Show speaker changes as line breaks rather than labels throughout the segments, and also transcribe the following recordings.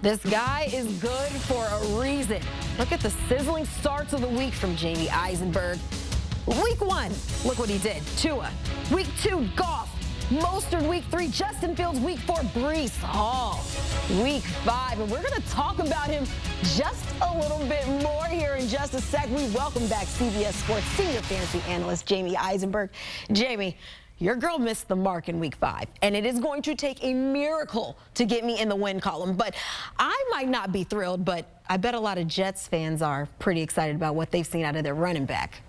This guy is good for a reason. Look at the sizzling starts of the week from Jamey Eisenberg. Week 1, look what he did. Tua. Week 2, Goff. Mostert week 3, Justin Fields week 4, Breece Hall. Week 5, and we're going to talk about him just a little bit more here in just a sec. We welcome back CBS Sports senior fantasy analyst Jamey Eisenberg. Jamey, your girl missed the mark in week 5, and it is going to take a miracle to get me in the win column. But I might not be thrilled, but I bet a lot of Jets fans are pretty excited about what they've seen out of their running back.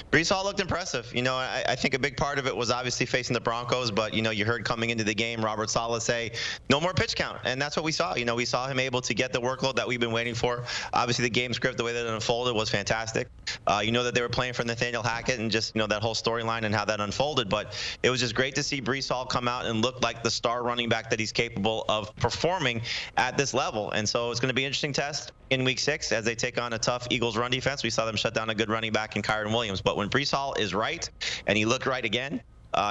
Breece Hall looked impressive. I think a big part of it was obviously facing the Broncos, but, you heard coming into the game, Robert Saleh say, no more pitch count. And that's what we saw. We saw him able to get the workload that we've been waiting for. Obviously, the game script, the way that it unfolded was fantastic. That they were playing for Nathaniel Hackett and just, that whole storyline and how that unfolded. But it was just great to see Breece Hall come out and look like the star running back that he's capable of performing at this level. And so it's going to be an interesting test in week 6 as they take on a tough Eagles run defense. We saw them shut down a good running back in Kyren Williams. But when Breece Hall is right, and he looked right again,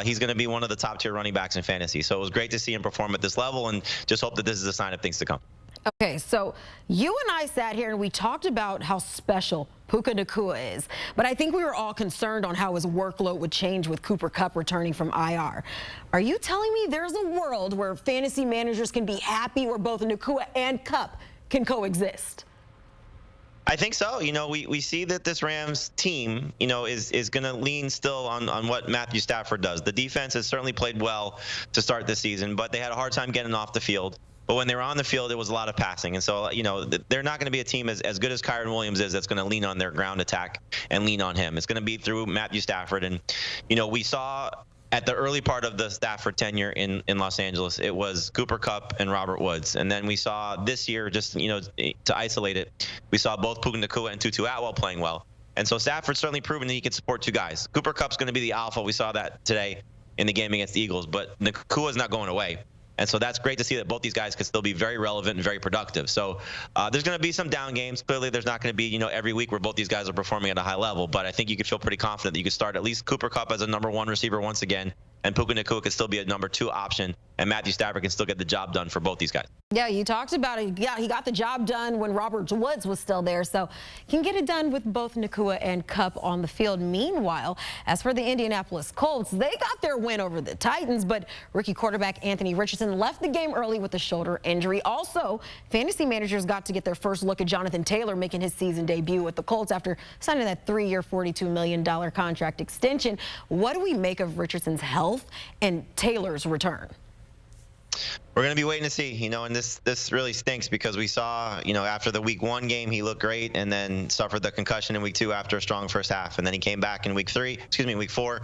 he's going to be one of the top-tier running backs in fantasy. So it was great to see him perform at this level, and just hope that this is a sign of things to come.
Okay, so you and I sat here and we talked about how special Puka Nacua is, but I think we were all concerned on how his workload would change with Cooper Kupp returning from IR. Are you telling me there's a world where fantasy managers can be happy where both Nacua and Kupp can coexist?
I think so. We see that this Rams team, is going to lean still on what Matthew Stafford does. The defense has certainly played well to start this season, but they had a hard time getting off the field. But when they were on the field, it was a lot of passing. And so, they're not going to be a team as good as Kyren Williams is that's going to lean on their ground attack and lean on him. It's going to be through Matthew Stafford. And, we saw at the early part of the Stafford tenure in Los Angeles, it was Cooper Kupp and Robert Woods. And then we saw this year, just, to isolate it, we saw both Puka Nacua and Tutu Atwell playing well. And so Stafford's certainly proven that he can support two guys. Cooper Kupp's going to be the alpha. We saw that today in the game against the Eagles. But Nacua's not going away. And so that's great to see that both these guys could still be very relevant and very productive. So there's going to be some down games. Clearly, there's not going to be, every week where both these guys are performing at a high level. But I think you could feel pretty confident that you could start at least Cooper Kupp as a number 1 receiver once again, and Puka Nacua could still be a number 2 option, and Matthew Stafford can still get the job done for both these guys.
Yeah, you talked about it. Yeah, he got the job done when Robert Woods was still there, so can get it done with both Nacua and Kupp on the field. Meanwhile, as for the Indianapolis Colts, they got their win over the Titans, but rookie quarterback Anthony Richardson left the game early with a shoulder injury. Also, fantasy managers got to get their first look at Jonathan Taylor making his season debut with the Colts after signing that 3-year, $42 million contract extension. What do we make of Richardson's health and Taylor's return?
We're going to be waiting to see, and this really stinks because we saw, after the week 1 game, he looked great and then suffered the concussion in week 2 after a strong first half. And then he came back in week 4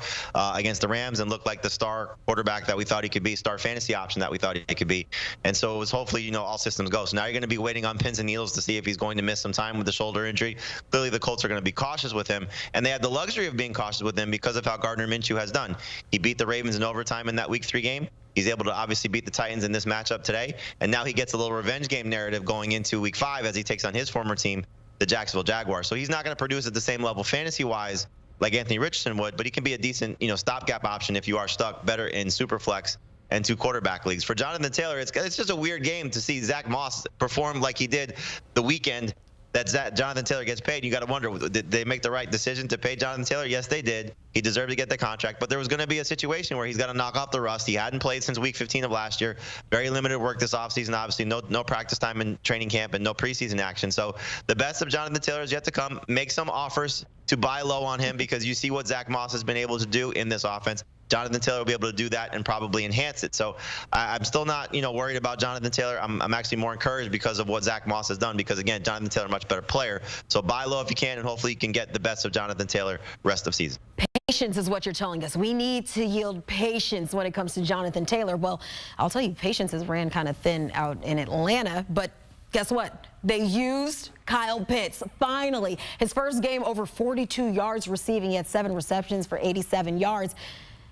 against the Rams and looked like the star quarterback that we thought he could be, star fantasy option that we thought he could be. And so it was hopefully, all systems go. So now you're going to be waiting on pins and needles to see if he's going to miss some time with the shoulder injury. Clearly the Colts are going to be cautious with him, and they had the luxury of being cautious with him because of how Gardner Minshew has done. He beat the Ravens in overtime in that week 3 game. He's able to obviously beat the Titans in this matchup today, and now he gets a little revenge game narrative going into week 5 as he takes on his former team, the Jacksonville Jaguars. So he's not going to produce at the same level fantasy-wise like Anthony Richardson would, but he can be a decent, stopgap option if you are stuck better in Superflex and 2 quarterback leagues. For Jonathan Taylor, it's just a weird game to see Zach Moss perform like he did the weekend that Jonathan Taylor gets paid. You got to wonder, did they make the right decision to pay Jonathan Taylor? Yes, they did. He deserved to get the contract, but there was going to be a situation where he's got to knock off the rust. He hadn't played since week 15 of last year. Very limited work this offseason, obviously. No practice time in training camp and no preseason action. So the best of Jonathan Taylor is yet to come. Make some offers to buy low on him because you see what Zach Moss has been able to do in this offense. Jonathan Taylor will be able to do that and probably enhance it. So I'm still not, worried about Jonathan Taylor. I'm actually more encouraged because of what Zach Moss has done because, again, Jonathan Taylor, much better player. So buy low if you can, and hopefully you can get the best of Jonathan Taylor rest of season.
Patience is what you're telling us. We need to yield patience when it comes to Jonathan Taylor. Well, I'll tell you, patience has ran kind of thin out in Atlanta, but guess what? They used Kyle Pitts. Finally, his first game over 42 yards receiving. He had 7 receptions for 87 yards.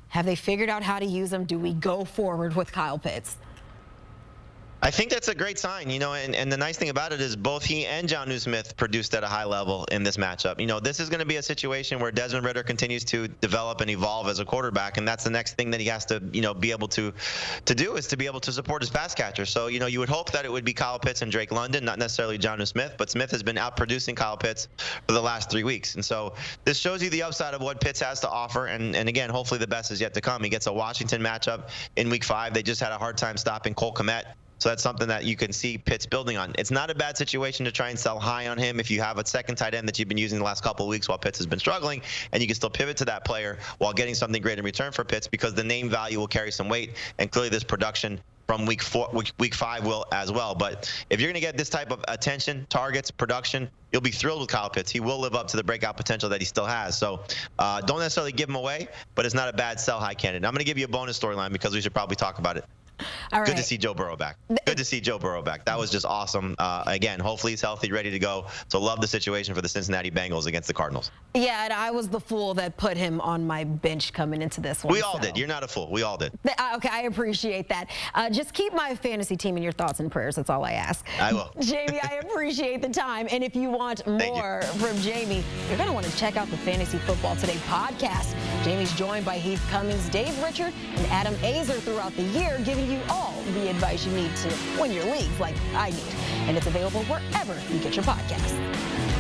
Have they figured out how to use him? Do we go forward with Kyle Pitts?
I think that's a great sign, and the nice thing about it is both he and Jonnu Smith produced at a high level in this matchup. This is going to be a situation where Desmond Ridder continues to develop and evolve as a quarterback, and that's the next thing that he has to, be able to do is to be able to support his pass catcher. So, you would hope that it would be Kyle Pitts and Drake London, not necessarily Jonnu Smith, but Smith has been outproducing Kyle Pitts for the last 3 weeks. And so this shows you the upside of what Pitts has to offer, and again, hopefully the best is yet to come. He gets a Washington matchup in week 5. They just had a hard time stopping Cole Kmet. So that's something that you can see Pitts building on. It's not a bad situation to try and sell high on him if you have a second tight end that you've been using the last couple of weeks while Pitts has been struggling, and you can still pivot to that player while getting something great in return for Pitts, because the name value will carry some weight, and clearly this production from week 5 will as well. But if you're going to get this type of attention, targets, production, you'll be thrilled with Kyle Pitts. He will live up to the breakout potential that he still has. So don't necessarily give him away, but it's not a bad sell high candidate. I'm going to give you a bonus storyline because we should probably talk about it.
All right.
Good to see Joe Burrow back. Good to see Joe Burrow back. That was just awesome. Again, hopefully he's healthy, ready to go. So love the situation for the Cincinnati Bengals against the Cardinals.
Yeah, and I was the fool that put him on my bench coming into this one.
We all did. You're not a fool. We all did.
Okay, I appreciate that. Just keep my fantasy team in your thoughts and prayers. That's all I ask.
I will.
Jamey, I appreciate the time. And if you want more from Jamey, you're going to want to check out the Fantasy Football Today podcast. Jamey's joined by Heath Cummings, Dave Richard, and Adam Azer throughout the year, giving you all the advice you need to win your leagues like I need. And it's available wherever you get your podcasts.